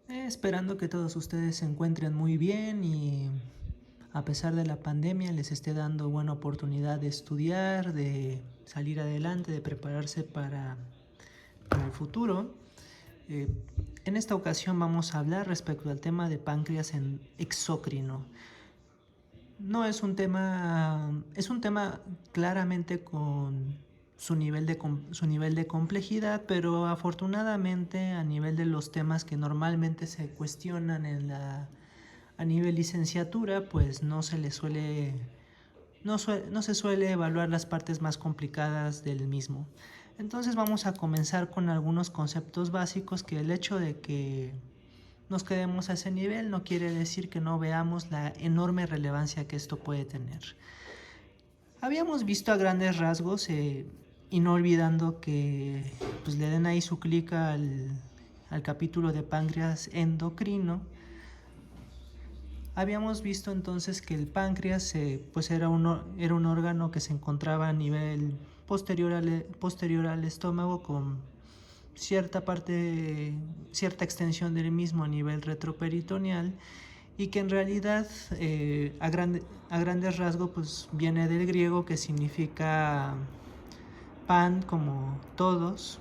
Esperando que todos ustedes se encuentren muy bien y a pesar de la pandemia les esté dando buena oportunidad de estudiar, de salir adelante, de prepararse para el futuro. Eh, en esta ocasión vamos a hablar respecto al tema de páncreas en exócrino. No es un tema, es un tema claramente con su nivel de complejidad, pero afortunadamente a nivel de los temas que normalmente se cuestionan a nivel licenciatura, pues no se suele evaluar las partes más complicadas del mismo. Entonces vamos a comenzar con algunos conceptos básicos que el hecho de que nos quedemos a ese nivel no quiere decir que no veamos la enorme relevancia que esto puede tener. Habíamos visto a grandes rasgos y no olvidando que pues, le den ahí su clic al capítulo de páncreas endocrino. Habíamos visto entonces que el páncreas pues era un órgano que se encontraba a nivel posterior al estómago con cierta extensión del mismo a nivel retroperitoneal y que en realidad a grandes rasgos pues viene del griego que significa pan como todos,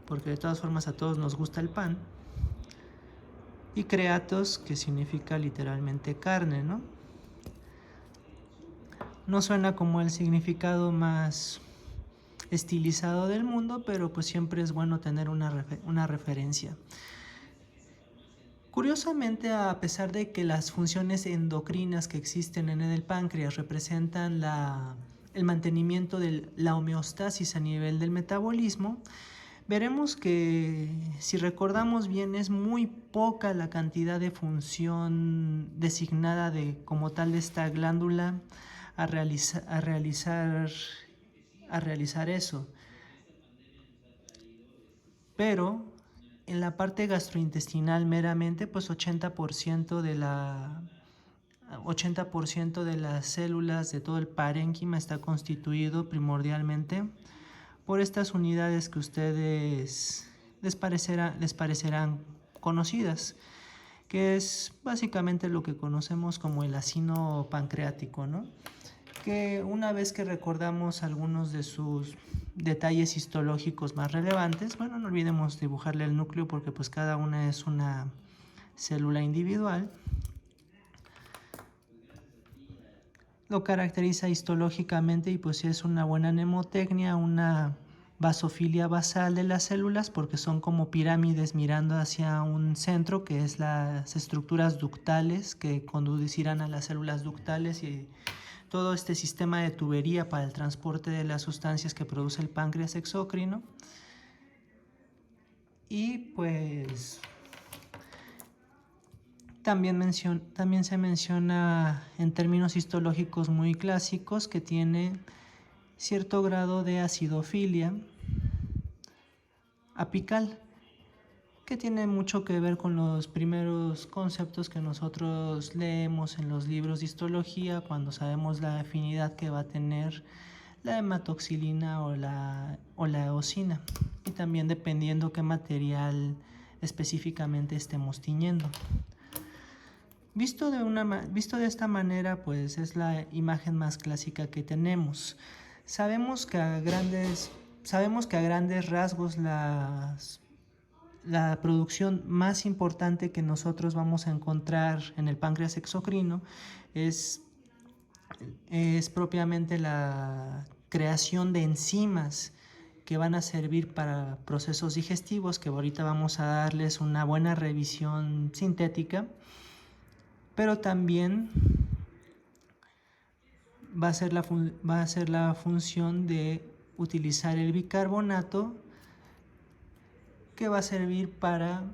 porque de todas formas a todos nos gusta el pan, y creatos que significa literalmente carne, ¿no? No suena como el significado más estilizado del mundo, pero pues siempre es bueno tener una referencia. Curiosamente, a pesar de que las funciones endocrinas que existen en el páncreas representan el mantenimiento de la homeostasis a nivel del metabolismo, veremos que si recordamos bien es muy poca la cantidad de función designada como tal de esta glándula a realizar eso. Pero en la parte gastrointestinal meramente, pues 80% de las células de todo el parénquima está constituido primordialmente por estas unidades que ustedes les parecerán conocidas, que es básicamente lo que conocemos como el acino pancreático, ¿no? Que una vez que recordamos algunos de sus detalles histológicos más relevantes, bueno, no olvidemos dibujarle el núcleo porque pues cada una es una célula individual. Lo caracteriza histológicamente y pues si es una buena mnemotecnia, una basofilia basal de las células porque son como pirámides mirando hacia un centro que es las estructuras ductales que conducirán a las células ductales y todo este sistema de tubería para el transporte de las sustancias que produce el páncreas exócrino. Y pues también se menciona en términos histológicos muy clásicos que tiene cierto grado de acidofilia apical, que tiene mucho que ver con los primeros conceptos que nosotros leemos en los libros de histología cuando sabemos la afinidad que va a tener la hematoxilina o la eosina, y también dependiendo qué material específicamente estemos tiñendo. Visto de esta manera, pues es la imagen más clásica que tenemos. Sabemos que a grandes rasgos la producción más importante que nosotros vamos a encontrar en el páncreas exocrino es propiamente la creación de enzimas que van a servir para procesos digestivos, que ahorita vamos a darles una buena revisión sintética, pero también va a ser la función de utilizar el bicarbonato, que va a servir para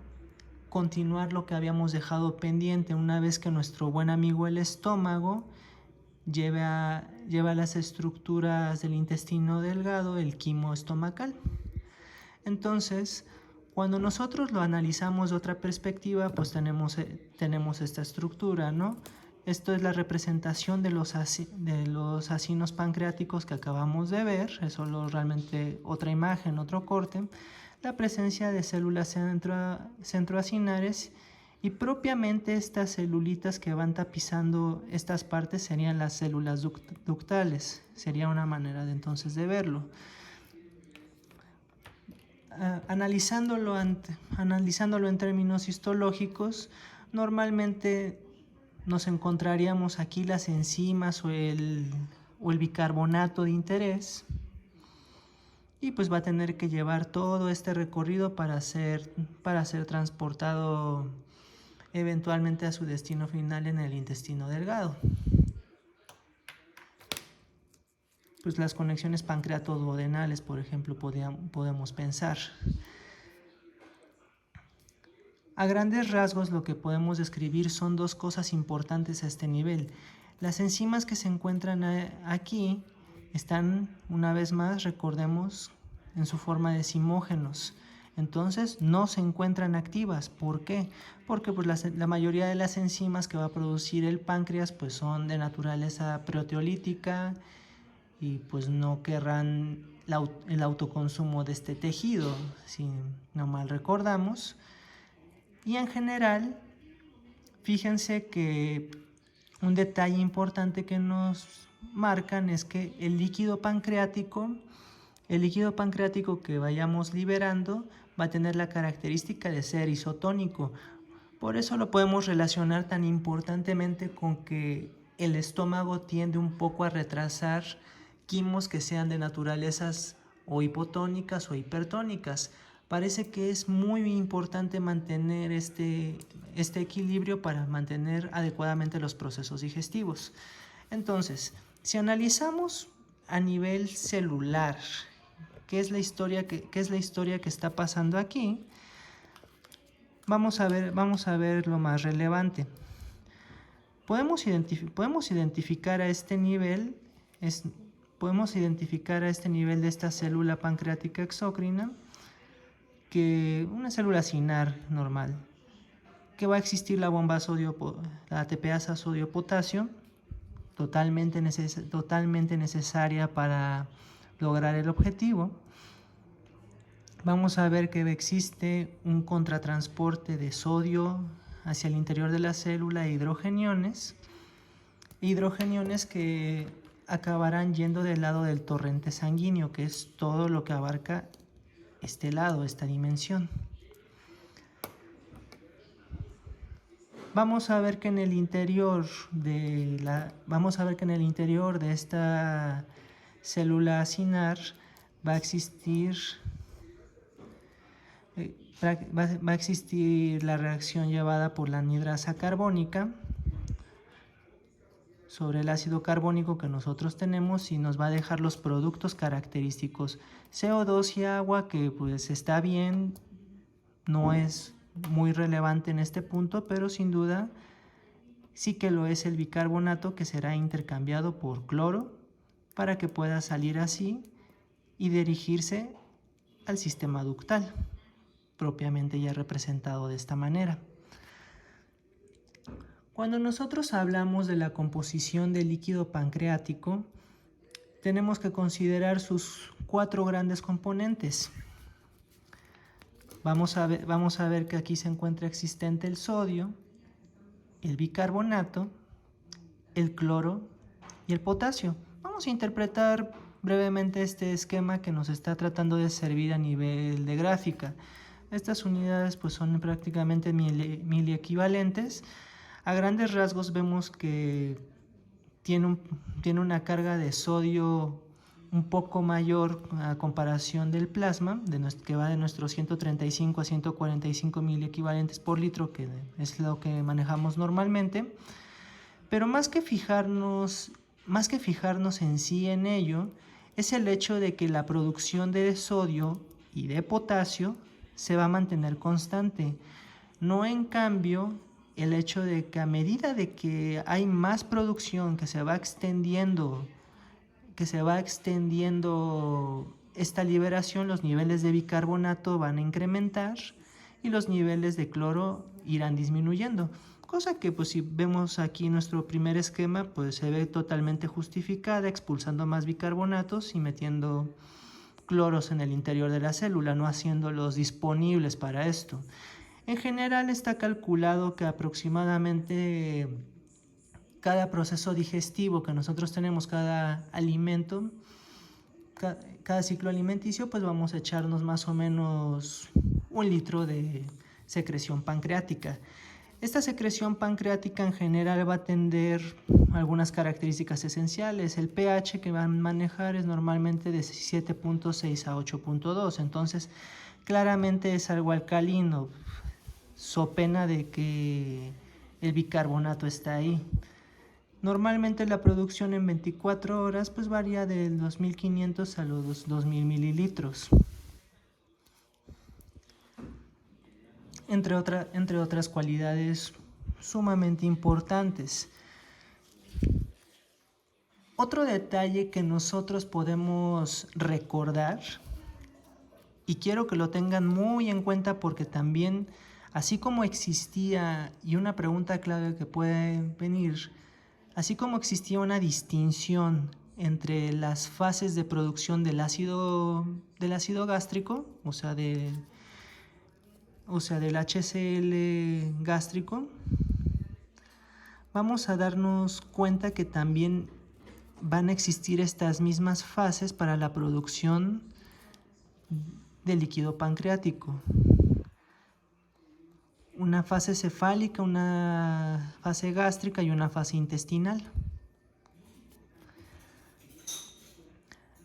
continuar lo que habíamos dejado pendiente una vez que nuestro buen amigo el estómago lleva las estructuras del intestino delgado, el quimo estomacal. Entonces, cuando nosotros lo analizamos de otra perspectiva, pues tenemos esta estructura, ¿no? Esto es la representación de los acinos pancreáticos que acabamos de ver, es solo realmente otra imagen, otro corte, la presencia de células centroacinares, y propiamente estas celulitas que van tapizando estas partes serían las células ductales. Sería una manera de entonces de verlo. Analizándolo en términos histológicos, normalmente nos encontraríamos aquí las enzimas o el bicarbonato de interés, y pues va a tener que llevar todo este recorrido para ser transportado eventualmente a su destino final en el intestino delgado. Pues las conexiones pancreato-duodenales, por ejemplo, podemos pensar. A grandes rasgos, lo que podemos describir son dos cosas importantes a este nivel. Las enzimas que se encuentran aquí están, una vez más, recordemos, en su forma de zimógenos. Entonces no se encuentran activas. ¿Por qué? Porque pues, la mayoría de las enzimas que va a producir el páncreas pues, son de naturaleza proteolítica y pues no querrán el autoconsumo de este tejido, si no mal recordamos. Y en general, fíjense que un detalle importante que nos marcan es que el líquido pancreático que vayamos liberando va a tener la característica de ser isotónico. Por eso lo podemos relacionar tan importantemente con que el estómago tiende un poco a retrasar quimos que sean de naturalezas o hipotónicas o hipertónicas. Parece que es muy importante mantener este equilibrio para mantener adecuadamente los procesos digestivos. Entonces, si analizamos a nivel celular qué es la historia que está pasando aquí, vamos a ver lo más relevante. Podemos identificar a este nivel de esta célula pancreática exócrina que una célula acinar normal, que va a existir la bomba la ATPasa sodio-potasio, totalmente necesaria para lograr el objetivo. Vamos a ver que existe un contratransporte de sodio hacia el interior de la célula e hidrogeniones que acabarán yendo del lado del torrente sanguíneo, que es todo lo que abarca este lado, esta dimensión. Vamos a ver que en el interior de esta célula acinar va a existir la reacción llevada por la anhidrasa carbónica sobre el ácido carbónico que nosotros tenemos, y nos va a dejar los productos característicos CO2 y agua, que pues está bien, no es muy relevante en este punto, pero sin duda sí que lo es el bicarbonato, que será intercambiado por cloro para que pueda salir así y dirigirse al sistema ductal, propiamente ya representado de esta manera. Cuando nosotros hablamos de la composición del líquido pancreático, tenemos que considerar sus 4 grandes componentes. Vamos a ver que aquí se encuentra existente el sodio, el bicarbonato, el cloro y el potasio. Vamos a interpretar brevemente este esquema que nos está tratando de servir a nivel de gráfica. Estas unidades pues son prácticamente miliequivalentes. A grandes rasgos vemos que tiene una carga de sodio un poco mayor a comparación del plasma, que va de nuestros 135 a 145 miliequivalentes por litro, que es lo que manejamos normalmente. Pero más que fijarnos en sí en ello, es el hecho de que la producción de sodio y de potasio se va a mantener constante. No, en cambio, el hecho de que a medida de que hay más producción, que se va extendiendo esta liberación, los niveles de bicarbonato van a incrementar y los niveles de cloro irán disminuyendo. Cosa que pues si vemos aquí nuestro primer esquema, pues se ve totalmente justificada, expulsando más bicarbonatos y metiendo cloros en el interior de la célula, no haciéndolos disponibles para esto. En general está calculado que aproximadamente cada proceso digestivo que nosotros tenemos, cada alimento, cada ciclo alimenticio, pues vamos a echarnos más o menos 1 litro de secreción pancreática. Esta secreción pancreática en general va a tener algunas características esenciales. El pH que van a manejar es normalmente de 7.6 a 8.2, entonces claramente es algo alcalino, so pena de que el bicarbonato está ahí. Normalmente la producción en 24 horas pues varía de los 1500 a los 2000 mililitros. Entre otras cualidades sumamente importantes. Otro detalle que nosotros podemos recordar, y quiero que lo tengan muy en cuenta porque también, así como existía, y una pregunta clave que puede venir, así como existía una distinción entre las fases de producción del ácido gástrico, o sea, del HCl gástrico, vamos a darnos cuenta que también van a existir estas mismas fases para la producción del líquido pancreático. Una fase cefálica, una fase gástrica y una fase intestinal.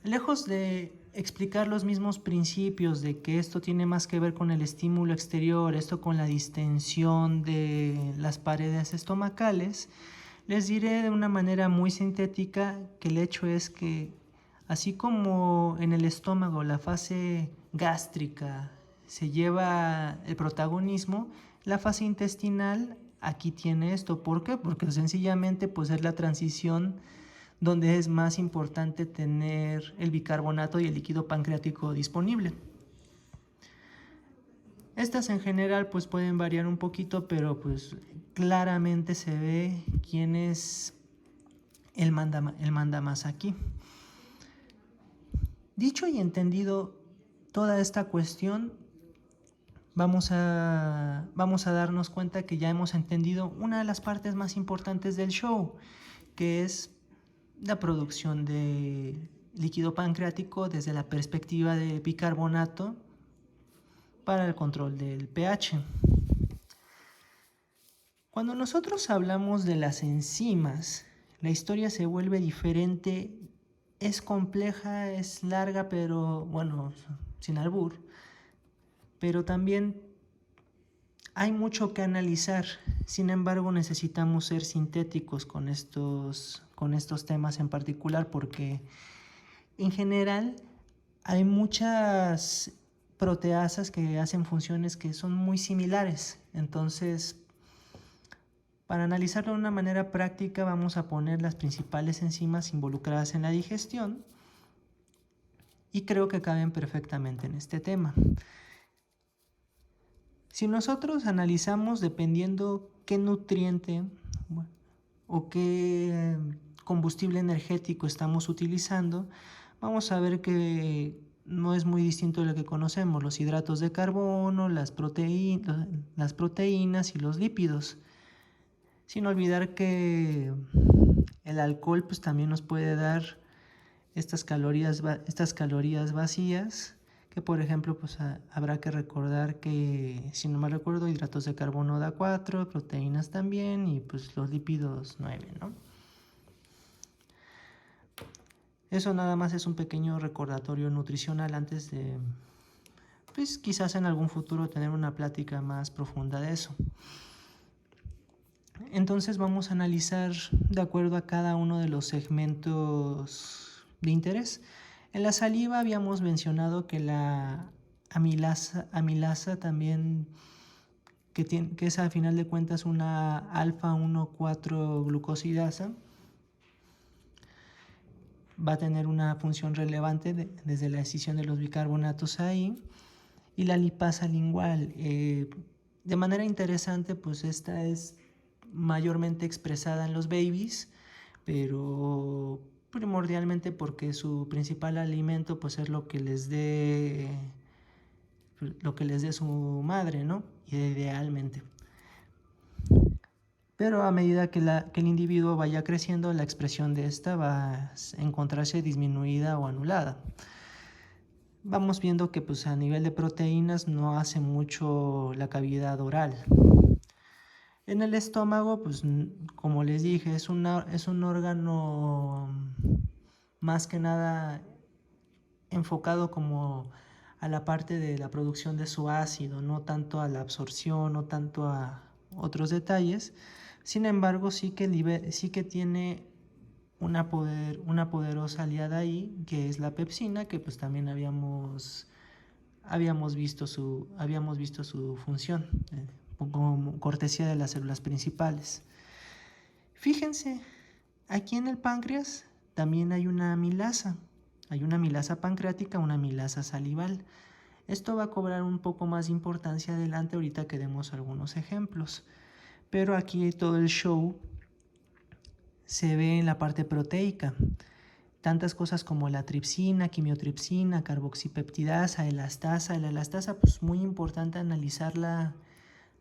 Lejos de explicar los mismos principios de que esto tiene más que ver con el estímulo exterior, esto con la distensión de las paredes estomacales, les diré de una manera muy sintética que el hecho es que así como en el estómago la fase gástrica se lleva el protagonismo, la fase intestinal aquí tiene esto. ¿Por qué? Porque sencillamente pues es la transición donde es más importante tener el bicarbonato y el líquido pancreático disponible. Estas en general pues pueden variar un poquito, pero pues claramente se ve quién es el mandamás aquí. Dicho y entendido toda esta cuestión, vamos a darnos cuenta que ya hemos entendido una de las partes más importantes del show, que es la producción de líquido pancreático desde la perspectiva de bicarbonato para el control del pH. Cuando nosotros hablamos de las enzimas, la historia se vuelve diferente, es compleja, es larga, pero bueno, sin albur, pero también hay mucho que analizar. Sin embargo, necesitamos ser sintéticos con estos temas en particular, porque en general hay muchas proteasas que hacen funciones que son muy similares. Entonces, para analizarlo de una manera práctica, vamos a poner las principales enzimas involucradas en la digestión y creo que caben perfectamente en este tema. Si nosotros analizamos dependiendo qué nutriente o qué combustible energético estamos utilizando, vamos a ver que no es muy distinto de lo que conocemos: los hidratos de carbono, las proteínas y los lípidos. Sin olvidar que el alcohol pues también nos puede dar estas calorías vacías, que por ejemplo pues habrá que recordar que, si no mal recuerdo, hidratos de carbono da 4, proteínas también, y pues los lípidos 9, ¿no? Eso nada más es un pequeño recordatorio nutricional antes de, pues quizás en algún futuro tener una plática más profunda de eso. Entonces vamos a analizar de acuerdo a cada uno de los segmentos de interés. En la saliva habíamos mencionado que la amilasa también, que es a final de cuentas una alfa 1,4 glucosidasa, va a tener una función relevante desde la escisión de los bicarbonatos ahí. Y la lipasa lingual, de manera interesante, pues esta es mayormente expresada en los babies, pero primordialmente porque su principal alimento pues es lo que les dé su madre, ¿no? Idealmente. Pero a medida que el individuo vaya creciendo, la expresión de esta va a encontrarse disminuida o anulada. Vamos viendo que pues a nivel de proteínas no hace mucho la cavidad oral. En el estómago, pues como les dije, es un órgano más que nada enfocado como a la parte de la producción de su ácido, no tanto a la absorción, no tanto a otros detalles. Sin embargo, sí que tiene una poderosa aliada ahí, que es la pepsina, que pues también habíamos visto su función, como cortesía de las células principales. Fíjense, aquí en el páncreas también hay una amilasa. Hay una amilasa pancreática, una amilasa salival. Esto va a cobrar un poco más de importancia adelante, ahorita que demos algunos ejemplos. Pero aquí todo el show se ve en la parte proteica. Tantas cosas como la tripsina, quimiotripsina, carboxipeptidasa, elastasa. La elastasa, pues muy importante analizarla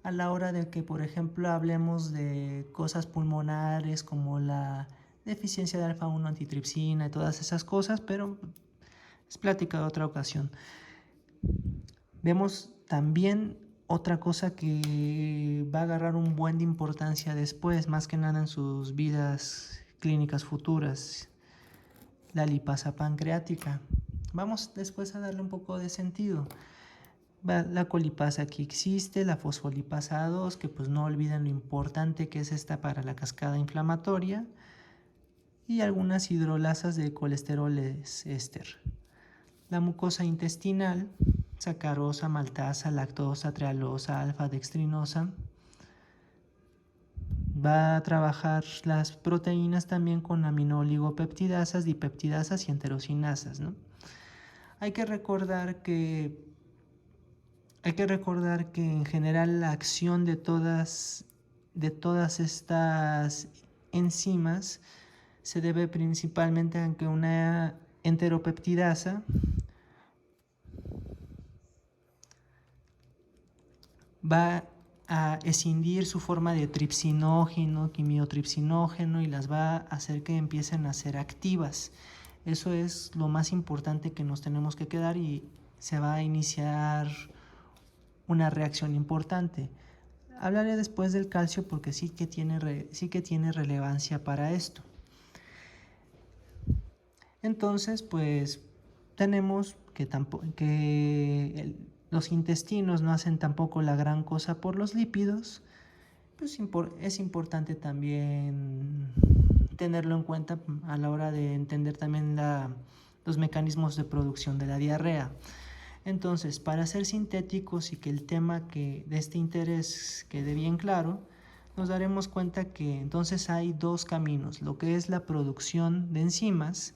a la hora de que, por ejemplo, hablemos de cosas pulmonares como la deficiencia de alfa-1 antitripsina y todas esas cosas, pero es plática de otra ocasión. Vemos también otra cosa que va a agarrar un buen de importancia después, más que nada en sus vidas clínicas futuras, la lipasa pancreática. Vamos después a darle un poco de sentido. La colipasa que existe, la fosfolipasa 2, que pues no olviden lo importante que es esta para la cascada inflamatoria, y algunas hidrolasas de colesteroles éster. La mucosa intestinal, sacarosa, maltasa, lactosa, trealosa, alfa-dextrinosa. Va a trabajar las proteínas también con aminoligopeptidasas, dipeptidasas y enterosinasas, ¿no? Hay que recordar que en general la acción de todas estas enzimas se debe principalmente a que una enteropeptidasa va a escindir su forma de tripsinógeno, quimiotripsinógeno, y las va a hacer que empiecen a ser activas. Eso es lo más importante que nos tenemos que quedar, y se va a iniciar una reacción importante. Hablaré después del calcio porque sí que tiene relevancia para esto. Entonces, pues tenemos que los intestinos no hacen tampoco la gran cosa por los lípidos. Pues es importante también tenerlo en cuenta a la hora de entender también los mecanismos de producción de la diarrea. Entonces, para ser sintéticos y que el tema de este interés quede bien claro, nos daremos cuenta que entonces hay dos caminos: lo que es la producción de enzimas,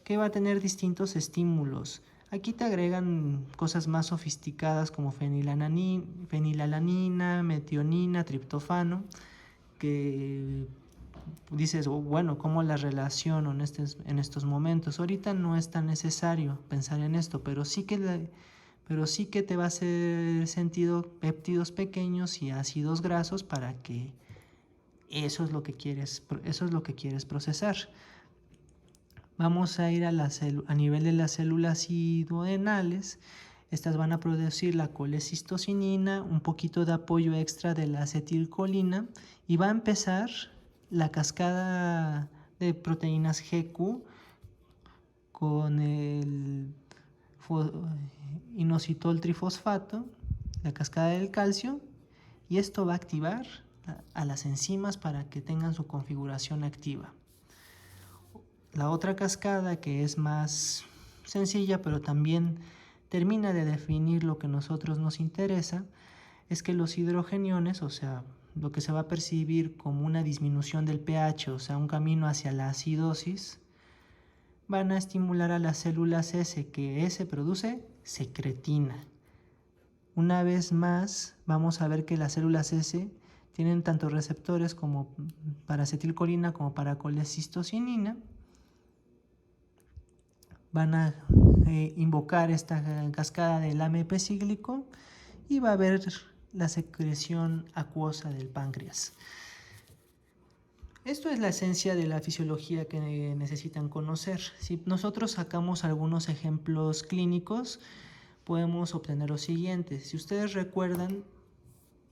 que va a tener distintos estímulos. Aquí te agregan cosas más sofisticadas como fenilalanina, metionina, triptofano, que dices, bueno, ¿cómo las relaciono en estos momentos? Ahorita no es tan necesario pensar en esto, pero sí que te va a hacer sentido péptidos pequeños y ácidos grasos, para que eso es lo que quieres procesar. Vamos a ir a nivel de las células duodenales. Estas van a producir la colecistocinina, un poquito de apoyo extra de la acetilcolina, y va a empezar la cascada de proteínas GQ con el inositol trifosfato, la cascada del calcio, y esto va a activar a las enzimas para que tengan su configuración activa. La otra cascada, que es más sencilla pero también termina de definir lo que a nosotros nos interesa, es que los hidrogeniones, o sea, lo que se va a percibir como una disminución del pH, o sea, un camino hacia la acidosis, van a estimular a las células S, que S produce secretina. Una vez más, vamos a ver que las células S tienen tanto receptores como para acetilcolina como para colecistocinina, van a invocar esta cascada del AMP cíclico y va a haber la secreción acuosa del páncreas. Esto es la esencia de la fisiología que necesitan conocer. Si nosotros sacamos algunos ejemplos clínicos, podemos obtener lo siguiente. Si ustedes recuerdan,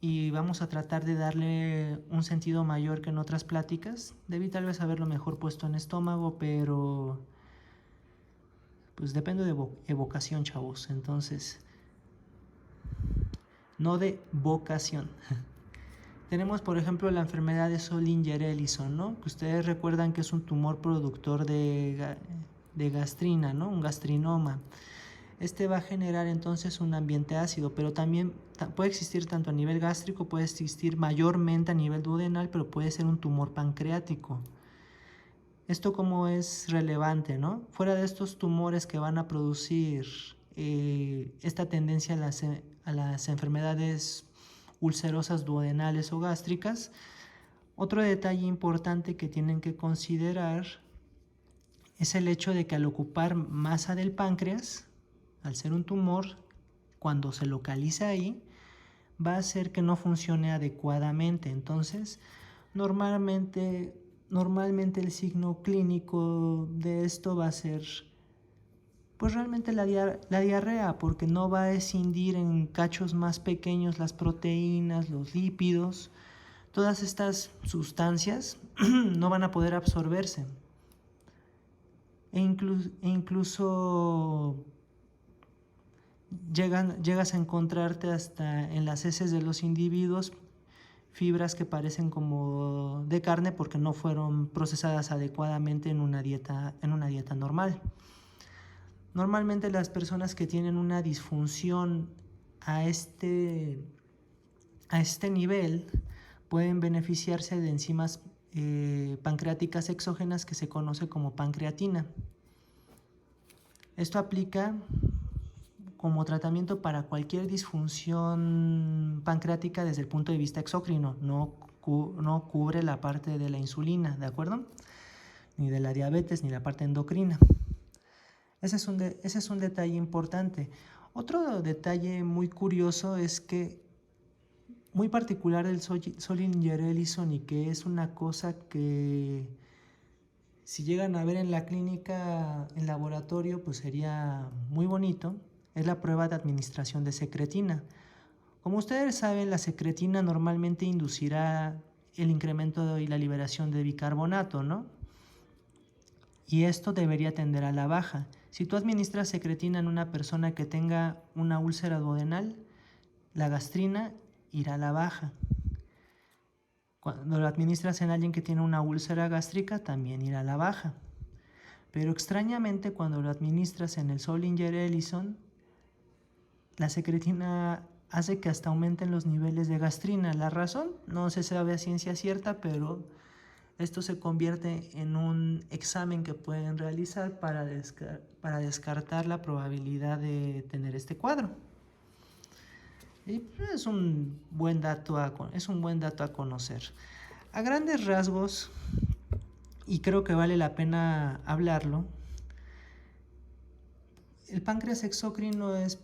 y vamos a tratar de darle un sentido mayor que en otras pláticas, debí tal vez haberlo mejor puesto en estómago, pero pues depende de evocación, chavos. Entonces, no de vocación. Tenemos, por ejemplo, la enfermedad de Zollinger-Ellison, ¿no? Que ustedes recuerdan que es un tumor productor de gastrina, ¿no? Un gastrinoma. Este va a generar entonces un ambiente ácido, pero también puede existir tanto a nivel gástrico, puede existir mayormente a nivel duodenal, pero puede ser un tumor pancreático. Esto como es relevante, ¿no? Fuera de estos tumores que van a producir esta tendencia a las enfermedades ulcerosas duodenales o gástricas, otro detalle importante que tienen que considerar es el hecho de que al ocupar masa del páncreas, al ser un tumor, cuando se localiza ahí, va a hacer que no funcione adecuadamente. Entonces, normalmente el signo clínico de esto va a ser pues realmente la diarrea, porque no va a escindir en cachos más pequeños las proteínas, los lípidos. Todas estas sustancias no van a poder absorberse. Incluso llegas a encontrarte hasta en las heces de los individuos fibras que parecen como de carne porque no fueron procesadas adecuadamente en una dieta normal. Normalmente las personas que tienen una disfunción a este nivel pueden beneficiarse de enzimas pancreáticas exógenas que se conoce como pancreatina. Esto aplica como tratamiento para cualquier disfunción pancreática desde el punto de vista exócrino, no cubre la parte de la insulina, ¿de acuerdo? Ni de la diabetes, ni la parte endocrina. Ese es un detalle importante. Otro detalle muy curioso es que, muy particular del Zollinger-Ellison, y que es una cosa que si llegan a ver en la clínica, en laboratorio, pues sería muy bonito, es la prueba de administración de secretina. Como ustedes saben, la secretina normalmente inducirá el incremento y la liberación de bicarbonato, ¿no? Y esto debería tender a la baja. Si tú administras secretina en una persona que tenga una úlcera duodenal, la gastrina irá a la baja. Cuando lo administras en alguien que tiene una úlcera gástrica, también irá a la baja. Pero extrañamente, cuando lo administras en el Zollinger-Ellison, la secretina hace que hasta aumenten los niveles de gastrina. La razón no se sabe a ciencia cierta, pero esto se convierte en un examen que pueden realizar para descartar la probabilidad de tener este cuadro. Y es un buen dato a conocer. A grandes rasgos, y creo que vale la pena hablarlo, el páncreas exócrino es,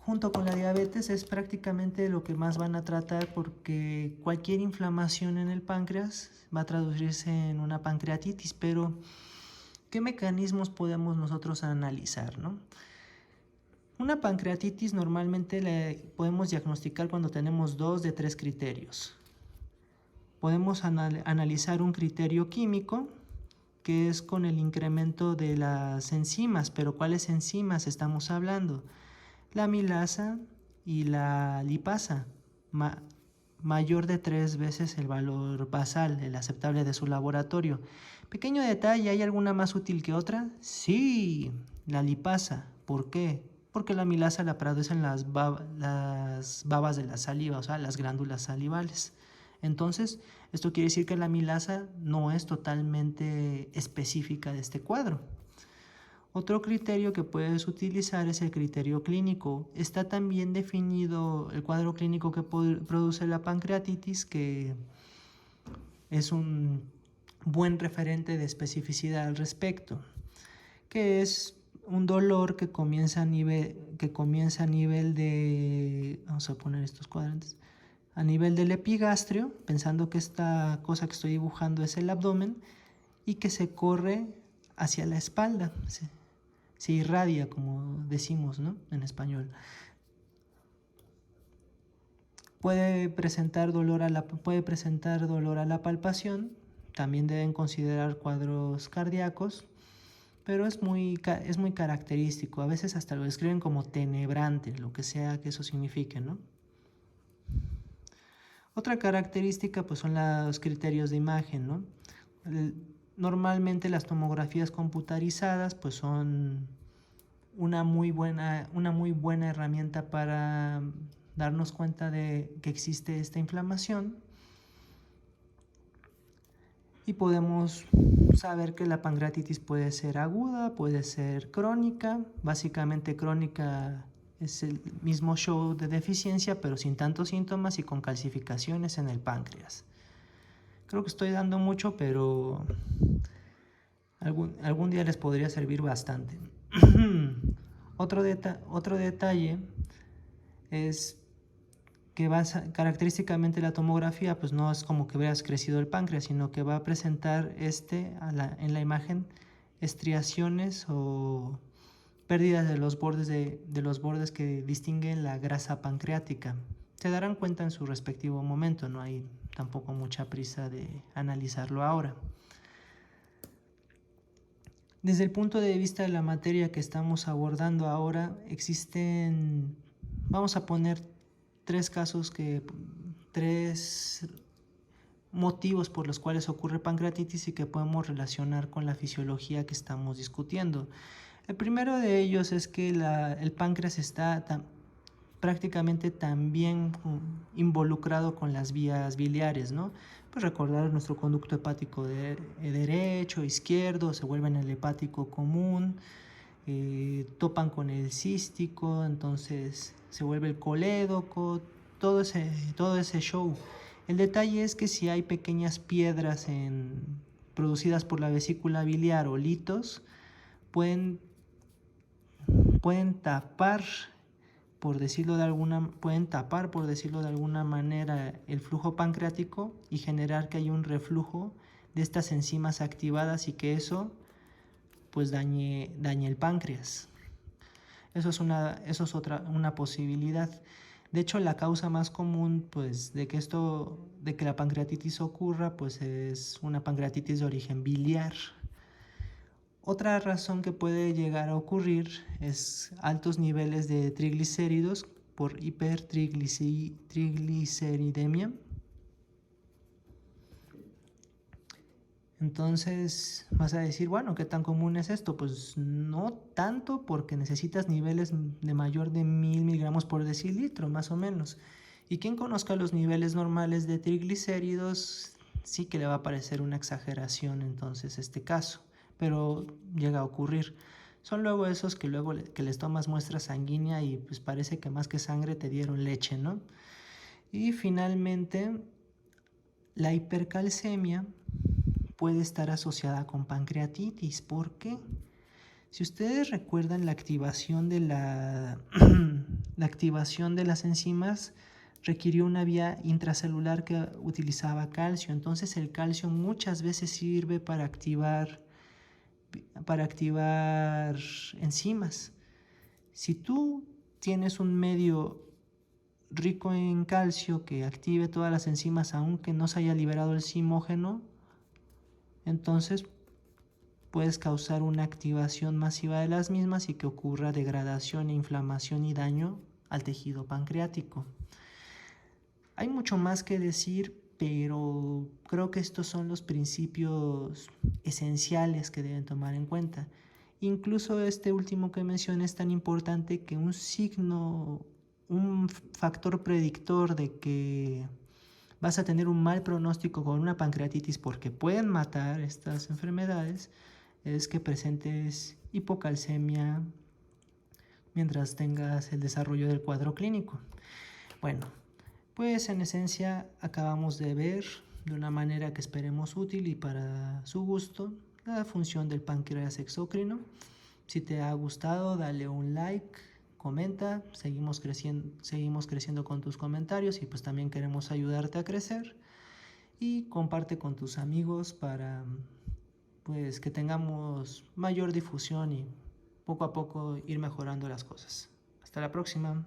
junto con la diabetes, es prácticamente lo que más van a tratar, porque cualquier inflamación en el páncreas va a traducirse en una pancreatitis. Pero, ¿qué mecanismos podemos nosotros analizar, no? Una pancreatitis normalmente la podemos diagnosticar cuando tenemos 2 de 3 criterios. Podemos analizar un criterio químico, que es con el incremento de las enzimas. Pero ¿cuáles enzimas estamos hablando? La amilasa y la lipasa, mayor de 3 veces el valor basal, el aceptable de su laboratorio. Pequeño detalle, ¿hay alguna más útil que otra? Sí, la lipasa. ¿Por qué? Porque la amilasa la producen las babas de la saliva, o sea, las glándulas salivales. Entonces, esto quiere decir que la amilasa no es totalmente específica de este cuadro. Otro criterio que puedes utilizar es el criterio clínico. Está también definido el cuadro clínico que produce la pancreatitis, que es un buen referente de especificidad al respecto. que es un dolor que comienza a nivel de, vamos a poner estos cuadrantes, a nivel del epigastrio, pensando que esta cosa que estoy dibujando es el abdomen, y que se corre hacia la espalda, se irradia, como decimos, ¿no?, en español. Puede presentar dolor a la palpación. También deben considerar cuadros cardíacos, pero es muy característico. A veces hasta lo describen como tenebrante, lo que sea que eso signifique, ¿no? Otra característica pues son los criterios de imagen, ¿no? Normalmente las tomografías computarizadas pues son una muy buena herramienta para darnos cuenta de que existe esta inflamación, y podemos saber que la pancreatitis puede ser aguda, puede ser crónica. Básicamente crónica es el mismo show de deficiencia, pero sin tantos síntomas y con calcificaciones en el páncreas. Creo que estoy dando mucho, pero algún día les podría servir bastante. Otro detalle es que característicamente la tomografía pues no es como que veas crecido el páncreas, sino que va a presentar en la imagen estriaciones o pérdidas de los bordes que distinguen la grasa pancreática. Se darán cuenta en su respectivo momento, no hay tampoco mucha prisa de analizarlo ahora. Desde el punto de vista de la materia que estamos abordando ahora, vamos a poner tres motivos por los cuales ocurre pancreatitis y que podemos relacionar con la fisiología que estamos discutiendo. El primero de ellos es que el páncreas está prácticamente también involucrado con las vías biliares, ¿no? Pues recordar nuestro conducto hepático derecho, izquierdo, se vuelven el hepático común, topan con el cístico, entonces se vuelve el colédoco, todo ese show. El detalle es que si hay pequeñas piedras producidas por la vesícula biliar o litos, pueden tapar, por decirlo de alguna manera, el flujo pancreático y generar que haya un reflujo de estas enzimas activadas y que eso pues dañe el páncreas. Eso es una posibilidad. De hecho, la causa más común pues de que la pancreatitis ocurra pues es una pancreatitis de origen biliar. Otra razón que puede llegar a ocurrir es altos niveles de triglicéridos por hipertrigliceridemia. Entonces vas a decir, bueno, ¿qué tan común es esto? Pues no tanto, porque necesitas niveles de mayor de 1000 miligramos por decilitro, más o menos. Y quien conozca los niveles normales de triglicéridos, sí que le va a parecer una exageración entonces este caso, pero llega a ocurrir. Son luego esos que les tomas muestra sanguínea y pues parece que más que sangre te dieron leche, ¿no? Y finalmente, la hipercalcemia puede estar asociada con pancreatitis. ¿Por qué? Si ustedes recuerdan, la activación de la activación de las enzimas requirió una vía intracelular que utilizaba calcio. Entonces el calcio muchas veces sirve para activar enzimas. Si tú tienes un medio rico en calcio que active todas las enzimas aunque no se haya liberado el zimógeno, entonces puedes causar una activación masiva de las mismas y que ocurra degradación, inflamación y daño al tejido pancreático. Hay mucho más que decir, pero creo que estos son los principios esenciales que deben tomar en cuenta. Incluso este último que mencioné es tan importante que un factor predictor de que vas a tener un mal pronóstico con una pancreatitis, porque pueden matar estas enfermedades, es que presentes hipocalcemia mientras tengas el desarrollo del cuadro clínico. Bueno, pues en esencia acabamos de ver de una manera que esperemos útil y para su gusto la función del páncreas exócrino. Si te ha gustado, dale un like, comenta, seguimos creciendo con tus comentarios y pues también queremos ayudarte a crecer. Y comparte con tus amigos para pues que tengamos mayor difusión y poco a poco ir mejorando las cosas. Hasta la próxima.